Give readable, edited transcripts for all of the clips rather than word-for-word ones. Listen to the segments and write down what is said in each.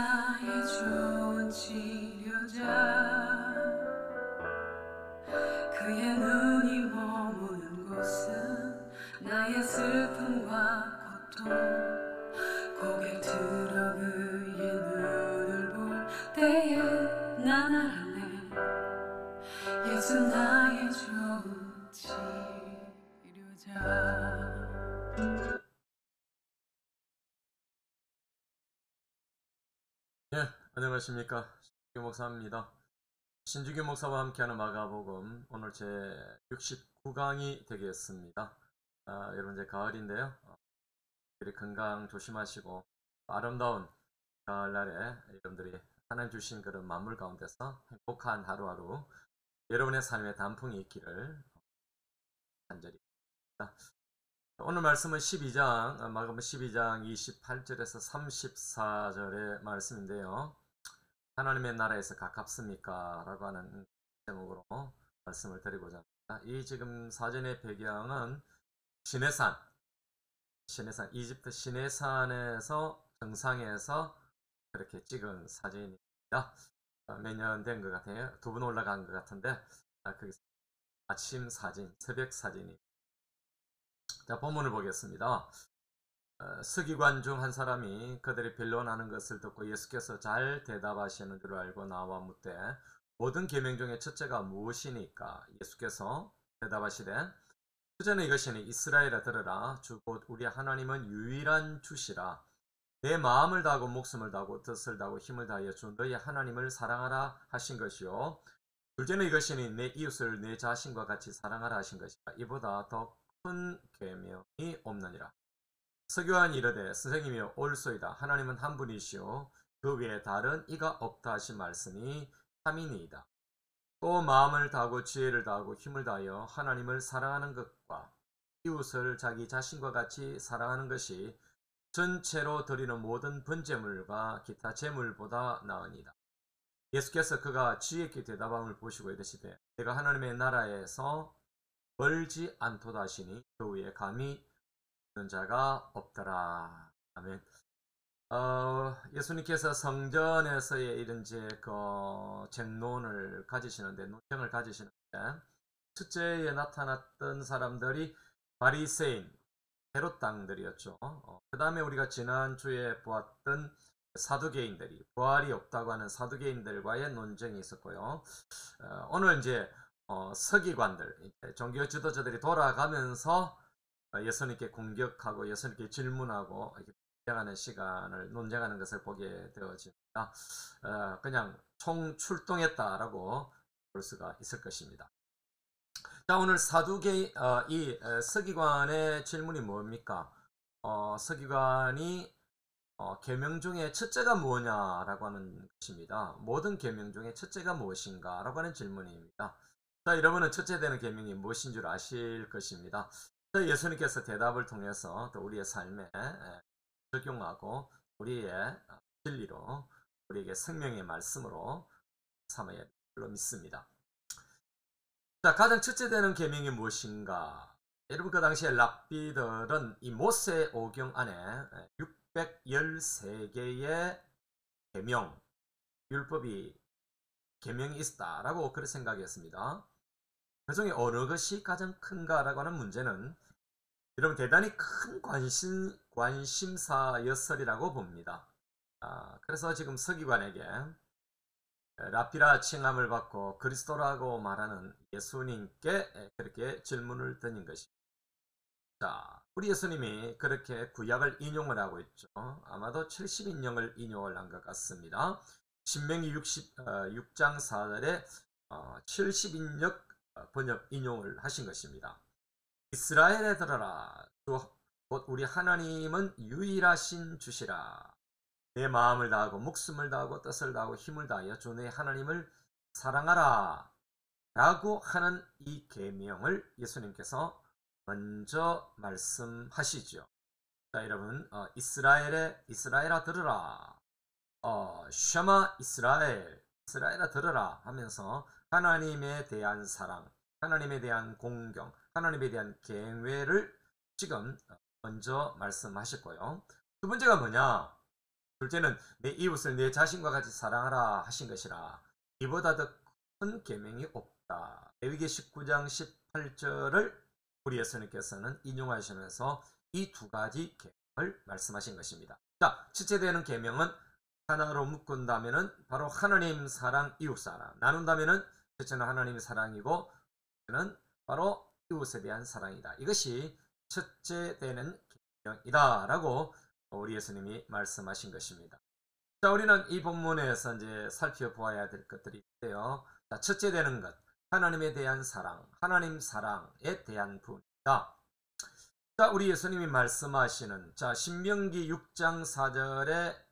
나의 좋은 치료자 그의 눈이 머무는 곳은 나의 슬픔과 고통 고개 들어 그의 눈을 볼 때에 난 알았네 예수 나의 좋은 치료자. 예, 안녕하십니까. 신주기 목사입니다. 신주기 목사와 함께하는 마가복음 오늘 제 69강이 되겠습니다. 여러분 이제 가을인데요. 건강 조심하시고 아름다운 가을날에 여러분들이 하나님 주신 그런 만물 가운데서 행복한 하루하루 여러분의 삶에 단풍이 있기를 간절히 바랍니다. 오늘 말씀은 12장, 마가복음 12장 28절에서 34절의 말씀인데요. 하나님의 나라에서 가깝습니까? 라고 하는 제목으로 말씀을 드리고자 합니다. 이 지금 사전의 배경은 시내산, 이집트 시내산에서 정상에서 그렇게 찍은 사진입니다. 몇 년 된 것 같아요. 2분 올라간 것 같은데, 그게 아침 사진, 새벽 사진이. 자, 본문을 보겠습니다. 서기관 중 한 사람이 그들이 변론하는 것을 듣고 예수께서 잘 대답하시는 줄 알고 나와 묻되 모든 계명 중에 첫째가 무엇이니까? 예수께서 대답하시되 첫째는 이것이니 이스라엘아 들으라 주 곧 우리 하나님은 유일한 주시라 내 마음을 다하고 목숨을 다하고 뜻을 다하고 힘을 다하여 주 너희 하나님을 사랑하라 하신 것이요 둘째는 이것이니 내 이웃을 내 자신과 같이 사랑하라 하신 것이라 이보다 더 큰 계명이 없느니라. 서기관이 이르되 선생님이여 옳소이다. 하나님은 한 분이시오 그 외에 다른 이가 없다 하신 말씀이 참이니이다. 또 마음을 다하고 지혜를 다하고 힘을 다하여 하나님을 사랑하는 것과 이웃을 자기 자신과 같이 사랑하는 것이 전체로 드리는 모든 번제물과 기타 제물보다 나으니이다. 예수께서 그가 지혜있게 대답함을 보시고 이르시되 내가 하나님의 나라에서 멀지 않도다 하시니 그 위에 감히 있는 자가 없더라. 아멘. 예수님께서 성전에서의 이런 그 쟁론을 가지시는데, 논쟁을 가지시는데, 첫째에 나타났던 사람들이 바리새인, 헤롯 당들이었죠. 그 다음에 우리가 지난주에 보았던 사두개인들이, 부활이 없다고 하는 사두개인들과의 논쟁이 있었고요. 오늘 이제 서기관들, 종교 지도자들이 돌아가면서 예수님께 공격하고 예수님께 질문하고 논쟁하는 시간을 논쟁하는 것을 보게 되어집니다. 그냥 총 출동했다라고 볼 수가 있을 것입니다. 자, 오늘 이 서기관의 질문이 뭡니까? 서기관이 계명 중에 첫째가 뭐냐라고 하는 것입니다. 모든 계명 중에 첫째가 무엇인가 라고 하는 질문입니다. 자, 여러분은 첫째 되는 계명이 무엇인 줄 아실 것입니다. 예수님께서 대답을 통해서 또 우리의 삶에 적용하고 우리의 진리로 우리에게 생명의 말씀으로 삼아야 할 줄로 믿습니다. 자, 가장 첫째 되는 계명이 무엇인가? 여러분 그 당시에 랍비들은 이 모세 오경 안에 613개의 계명, 율법이 계명이 있다라고 그렇게 생각했습니다. 그 중에 어느 것이 가장 큰가라고 하는 문제는 여러분 대단히 큰 관심사였으리라고 봅니다. 그래서 지금 서기관에게 랍비라 칭함을 받고 그리스도라고 말하는 예수님께 그렇게 질문을 던진 것입니다. 자, 우리 예수님이 그렇게 구약을 인용을 하고 있죠. 아마도 70인용을 인용을 한 것 같습니다. 신명기 6장 4절에 70인역 번역 인용을 하신 것입니다. 이스라엘에 들어라. 곧 우리 하나님은 유일하신 주시라. 내 마음을 다하고 목숨을 다하고 뜻을 다하고 힘을 다하여 주 내 하나님을 사랑하라 라고 하는 이 계명을 예수님께서 먼저 말씀하시죠. 자, 여러분 이스라엘아 들으라. 셔마 이스라엘아 들으라 하면서 하나님에 대한 사랑, 하나님에 대한 공경, 하나님에 대한 경외를 지금 먼저 말씀하셨고요. 두 번째가 뭐냐? 둘째는 내 이웃을 내 자신과 같이 사랑하라 하신 것이라. 이보다 더 큰 계명이 없다. 레위기 19장 18절을 우리 예수님께서는 인용하시면서 이 두 가지 계명을 말씀하신 것입니다. 자, 첫째 되는 계명은 하나로 묶은다면은 바로 하나님 사랑, 이웃 사랑. 나눈다면은 첫째는 하나님의 사랑이고, 첫째는 바로 이웃에 대한 사랑이다. 이것이 첫째 되는 계명이다라고 우리 예수님이 말씀하신 것입니다. 자, 우리는 이 본문에서 이제 살펴보아야 될 것들이 있는데요. 자, 첫째 되는 것, 하나님에 대한 사랑, 하나님 사랑에 대한 부분입니다. 자, 우리 예수님이 말씀하시는 신명기 6장 4절의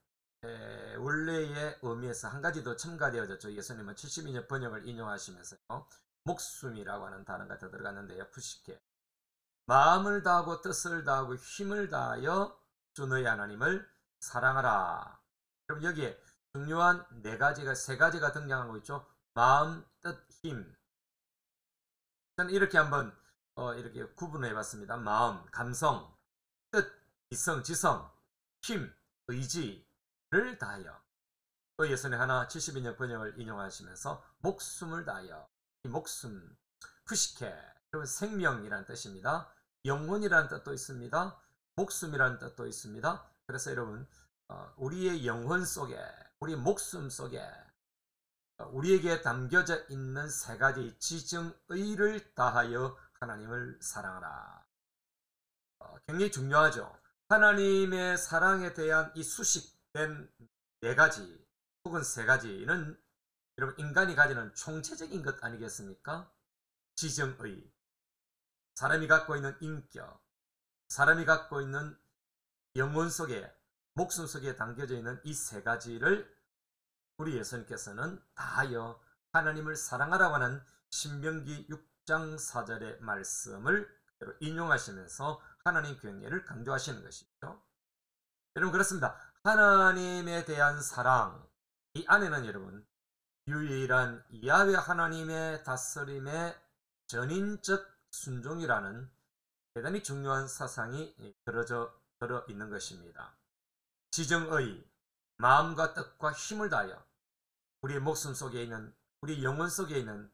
원래의 의미에서 한 가지 더 첨가되어졌죠. 예수님은 72년 번역을 인용하시면서요. 목숨이라고 하는 단어가 더 들어갔는데요. 푸시케. 마음을 다하고 뜻을 다하고 힘을 다하여 주 너희 하나님을 사랑하라. 여러분, 여기에 중요한 세 가지가 등장하고 있죠. 마음, 뜻, 힘. 저는 이렇게 한번 이렇게 구분을 해봤습니다. 마음, 감성, 뜻, 이성, 지성, 힘, 의지를 다하여. 또 예수님 하나 72년 번역을 인용하시면서 목숨을 다하여. 이 목숨, 푸시케. 여러분, 생명이라는 뜻입니다. 영혼이라는 뜻도 있습니다. 목숨이라는 뜻도 있습니다. 그래서 여러분, 우리의 영혼 속에, 우리 목숨 속에 우리에게 담겨져 있는 세 가지 지정의를 다하여 하나님을 사랑하라. 굉장히 중요하죠. 하나님의 사랑에 대한 이 수식된 네 가지 혹은 세 가지는 여러분, 인간이 가지는 총체적인 것 아니겠습니까? 지정의, 사람이 갖고 있는 인격, 사람이 갖고 있는 영혼 속에, 목숨 속에 담겨져 있는 이 세 가지를 우리 예수님께서는 다하여 하나님을 사랑하라고 하는 신명기 6장 4절의 말씀을 인용하시면서 하나님 경외를 강조하시는 것이죠. 여러분, 그렇습니다. 하나님에 대한 사랑, 이 안에는 여러분 유일한 야훼 하나님의 다스림의 전인적 순종이라는 대단히 중요한 사상이 들어 있는 것입니다. 지정의, 마음과 뜻과 힘을 다하여 우리의 목숨 속에 있는, 우리 영혼 속에 있는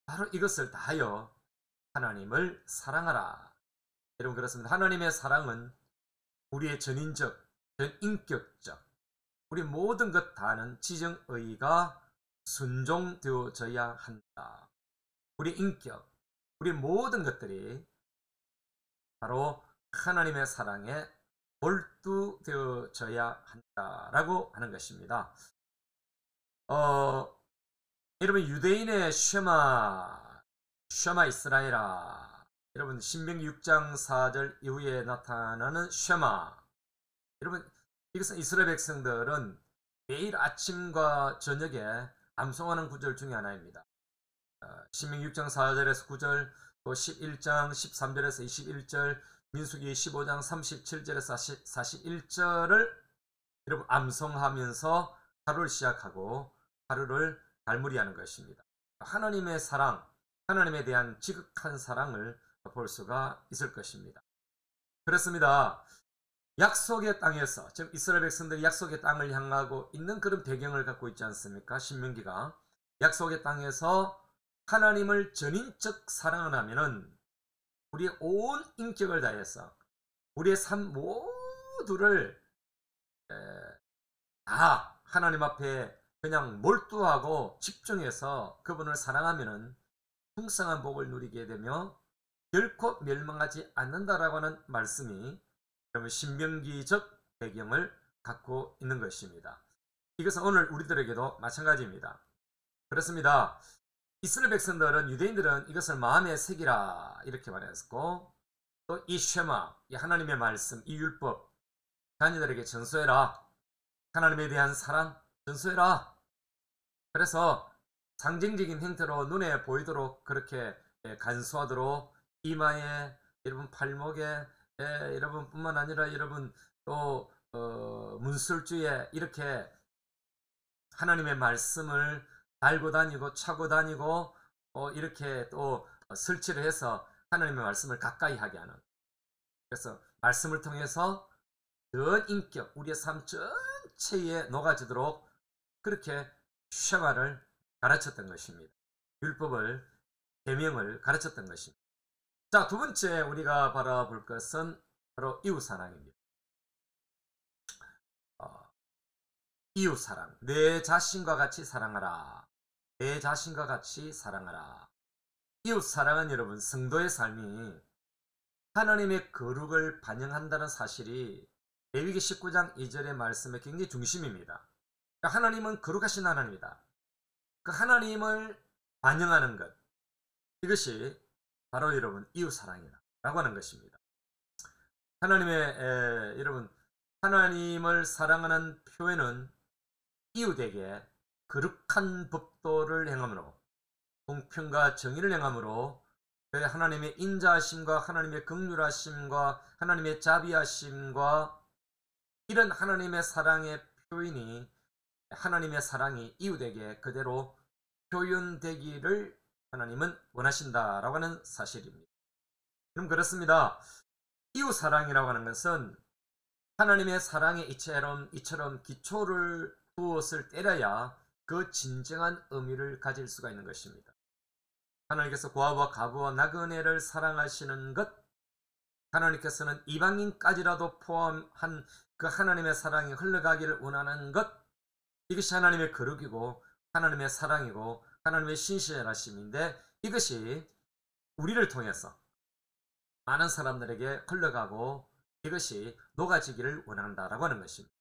바로 이것을 다하여 하나님을 사랑하라. 여러분, 그렇습니다. 하나님의 사랑은 우리의 전인적, 전인격적, 우리 모든 것 다하는 지정의가 순종되어져야 한다. 우리 인격, 우리 모든 것들이 바로 하나님의 사랑에 몰두되어져야 한다라고 하는 것입니다. 여러분, 유대인의 쉐마 이스라엘아. 여러분, 신명기 6장 4절 이후에 나타나는 쉐마. 여러분, 이것은 이스라엘 백성들은 매일 아침과 저녁에 암송하는 구절 중에 하나입니다. 신명기 6장 4절에서 9절, 또 11장 13절에서 21절, 민수기 15장 37절에서 41절을 여러분 암송하면서 하루를 시작하고 하루를 마무리하는 것입니다. 하나님의 사랑, 하나님에 대한 지극한 사랑을 볼 수가 있을 것입니다. 그렇습니다. 약속의 땅에서, 지금 이스라엘 백성들이 약속의 땅을 향하고 있는 그런 배경을 갖고 있지 않습니까? 신명기가 약속의 땅에서 하나님을 전인적 사랑을 하면은 우리의 온 인격을 다해서 우리의 삶 모두를 다 하나님 앞에 그냥 몰두하고 집중해서 그분을 사랑하면은 풍성한 복을 누리게 되며 결코 멸망하지 않는다라고 하는 말씀이 그러면 신명기적 배경을 갖고 있는 것입니다. 이것은 오늘 우리들에게도 마찬가지입니다. 그렇습니다. 이스라엘 백성들은, 유대인들은 이것을 마음에 새기라 이렇게 말했고, 또 이 쉐마, 이 하나님의 말씀, 이 율법 자녀들에게 전수해라. 하나님에 대한 사랑 전수해라. 그래서 상징적인 형태로 눈에 보이도록 그렇게 간수하도록 이마에, 여러분 팔목에, 여러분 뿐만 아니라 여러분 또 문술주에 이렇게 하나님의 말씀을 달고 다니고 차고 다니고 이렇게 또 설치를 해서 하나님의 말씀을 가까이 하게 하는, 그래서 말씀을 통해서 전 인격, 우리의 삶 전 전체에 녹아지도록 그렇게 생활을 가르쳤던 것입니다. 율법을, 계명을 가르쳤던 것입니다. 자, 두 번째 우리가 바라볼 것은 바로 이웃사랑입니다. 이웃사랑, 내 자신과 같이 사랑하라. 내 자신과 같이 사랑하라. 이웃사랑은 여러분, 성도의 삶이 하나님의 거룩을 반영한다는 사실이 레위기 19장 2절의 말씀의 굉장히 중심입니다. 그러니까 하나님은 거룩하신 하나님이다. 그 하나님을 반영하는 것, 이것이 바로 여러분 이웃사랑이라고 하는 것입니다. 여러분, 하나님을 사랑하는 표현은 이웃에게 거룩한 법도를 행함으로, 공평과 정의를 행함으로, 하나님의 인자하심과 하나님의 긍휼하심과 하나님의 자비하심과 이런 하나님의 사랑의 표현이, 하나님의 사랑이 이웃에게 그대로 표현되기를 하나님은 원하신다라고 하는 사실입니다. 그럼 그렇습니다. 이웃사랑이라고 하는 것은 하나님의 사랑에 이처럼 기초를 두었을 때라야 그 진정한 의미를 가질 수가 있는 것입니다. 하나님께서 고아와 가부와 나그네를 사랑하시는 것, 하나님께서는 이방인까지라도 포함한 그 하나님의 사랑이 흘러가기를 원하는 것, 이것이 하나님의 거룩이고 하나님의 사랑이고 하나님의 신실하심인데, 이것이 우리를 통해서 많은 사람들에게 흘러가고 이것이 녹아지기를 원한다라고 하는 것입니다.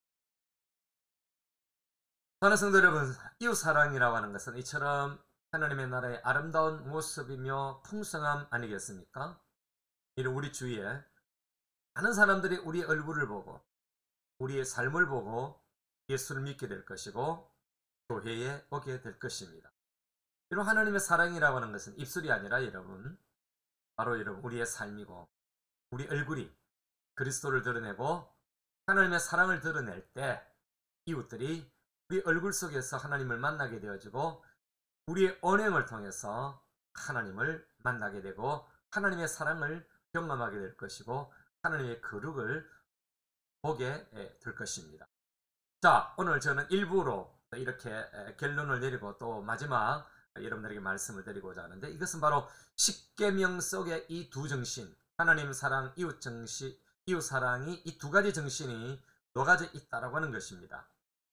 사랑하는 성도 여러분, 이웃사랑이라고 하는 것은 이처럼 하나님의 나라의 아름다운 모습이며 풍성함 아니겠습니까? 이런 우리 주위에 많은 사람들이 우리의 얼굴을 보고 우리의 삶을 보고 예수를 믿게 될 것이고 교회에 오게 될 것입니다. 이런 하나님의 사랑이라고 하는 것은 입술이 아니라 여러분, 바로 여러분 우리의 삶이고, 우리 얼굴이 그리스도를 드러내고 하나님의 사랑을 드러낼 때 이웃들이 우리 얼굴 속에서 하나님을 만나게 되어지고 우리의 언행을 통해서 하나님을 만나게 되고 하나님의 사랑을 경험하게 될 것이고 하나님의 거룩을 보게 될 것입니다. 자, 오늘 저는 일부로 이렇게 결론을 내리고 또 마지막 여러분들에게 말씀을 드리고자 하는데, 이것은 바로 십계명 속의 이 두 정신, 하나님 사랑, 이웃 정신, 이웃 사랑이 이 두 가지 정신이 녹아져 있다라고 하는 것입니다.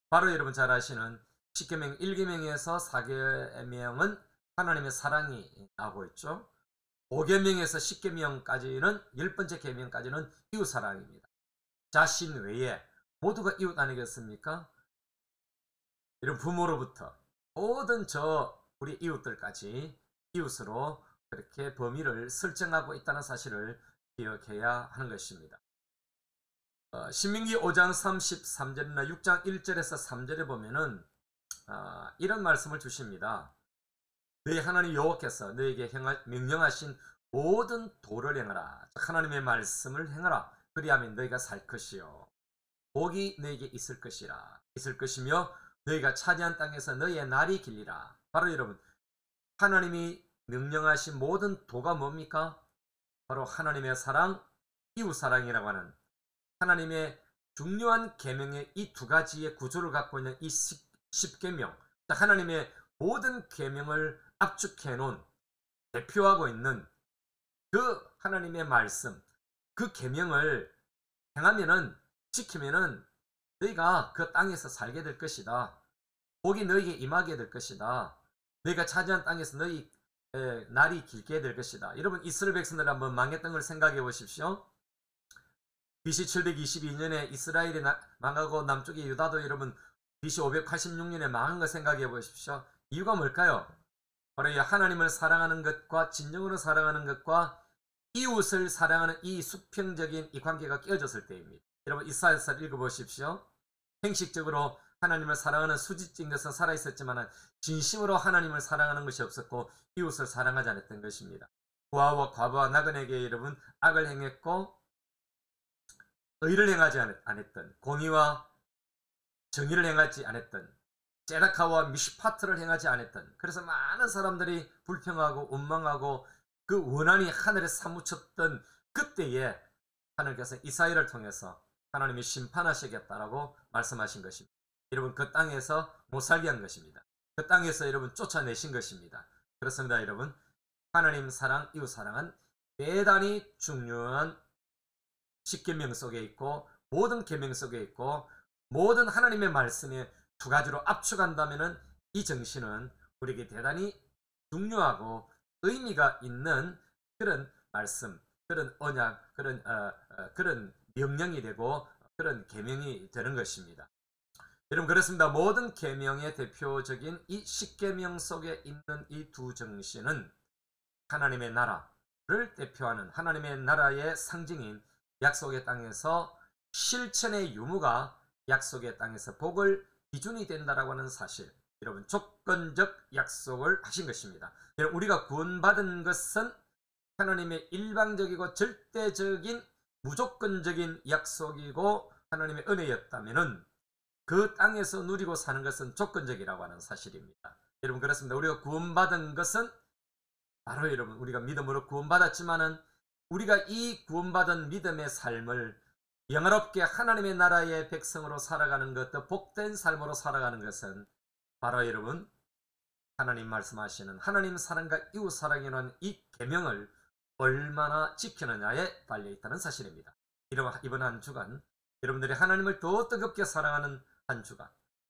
바로 여러분 잘 아시는 십계명 1계명에서 4계명은 하나님의 사랑이 나오고 있죠. 5계명에서 10계명까지는 10번째 계명까지는 이웃 사랑입니다. 자신 외에 모두가 이웃 아니겠습니까? 이런 부모로부터 모든 우리 이웃들까지 이웃으로 그렇게 범위를 설정하고 있다는 사실을 기억해야 하는 것입니다. 신명기 5장 33절이나 6장 1절에서 3절에 보면은 이런 말씀을 주십니다. 너희 하나님 여호와께서 너에게 명령하신 모든 도를 행하라. 하나님의 말씀을 행하라. 그리하면 너희가 살 것이요 복이 너에게 있을 것이며 너희가 차지한 땅에서 너희의 날이 길리라. 바로 여러분, 하나님이 명령하신 모든 도가 뭡니까? 바로 하나님의 사랑, 이웃 사랑이라고 하는 하나님의 중요한 계명의 이 두 가지의 구조를 갖고 있는 이 10계명, 하나님의 모든 계명을 압축해 놓은, 대표하고 있는 그 하나님의 말씀, 그 계명을 행하면은, 지키면은 너희가 그 땅에서 살게 될 것이다. 복이 너희에게 임하게 될 것이다. 너희가 차지한 땅에서 너희 날이 길게 될 것이다. 여러분, 이스라엘 백성들 한번 망했던 걸 생각해 보십시오. BC 722년에 이스라엘이 망하고 남쪽의 유다도 여러분 BC 586년에 망한 거 생각해 보십시오. 이유가 뭘까요? 바로 이 하나님을 사랑하는 것과 진정으로 사랑하는 것과 이웃을 사랑하는 이 수평적인 이 관계가 깨어졌을 때입니다. 여러분, 이사야서를 읽어보십시오. 형식적으로 하나님을 사랑하는 수직적인 것은 살아있었지만 진심으로 하나님을 사랑하는 것이 없었고 이웃을 사랑하지 않았던 것입니다. 고아와 과부와 나그네에게 여러분 악을 행했고 의를 행하지 않았던, 공의와 정의를 행하지 않았던, 제라카와 미시파트를 행하지 않았던, 그래서 많은 사람들이 불평하고 원망하고 그 원한이 하늘에 사무쳤던 그때에 하나님께서 이사야를 통해서 하나님이 심판하시겠다라고 말씀하신 것입니다. 여러분 그 땅에서 못 살게 한 것입니다. 그 땅에서 여러분 쫓아내신 것입니다. 그렇습니다. 여러분 하나님 사랑, 이웃 사랑은 대단히 중요한 십계명 속에 있고 모든 계명 속에 있고 모든 하나님의 말씀에 두 가지로 압축한다면은 이 정신은 우리에게 대단히 중요하고 의미가 있는 그런 말씀, 그런 언약, 그런 명령이 되고 그런 계명이 되는 것입니다. 여러분 그렇습니다. 모든 계명의 대표적인 이 십계명 속에 있는 이 두 정신은 하나님의 나라를 대표하는 하나님의 나라의 상징인 약속의 땅에서 실천의 유무가 약속의 땅에서 복을 기준이 된다라고 하는 사실, 여러분 조건적 약속을 하신 것입니다. 여러분 우리가 구원받은 것은 하나님의 일방적이고 절대적인 무조건적인 약속이고 하나님의 은혜였다면은 그 땅에서 누리고 사는 것은 조건적이라고 하는 사실입니다. 여러분 그렇습니다. 우리가 구원받은 것은 바로 여러분 우리가 믿음으로 구원받았지만은 우리가 이 구원받은 믿음의 삶을 영화롭게 하나님의 나라의 백성으로 살아가는 것도 복된 삶으로 살아가는 것은 바로 여러분 하나님 말씀하시는 하나님 사랑과 이웃 사랑이라는 이 계명을 얼마나 지키느냐에 달려있다는 사실입니다. 이번 한 주간 여러분들이 하나님을 더 뜨겁게 사랑하는 한 주간,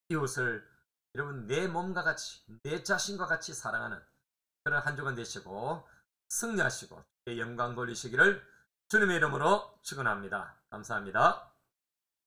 이웃을 여러분 내 몸과 같이 내 자신과 같이 사랑하는 그런 한 주간 되시고 승리하시고 영광 돌리시기를 주님의 이름으로 축원합니다. 감사합니다.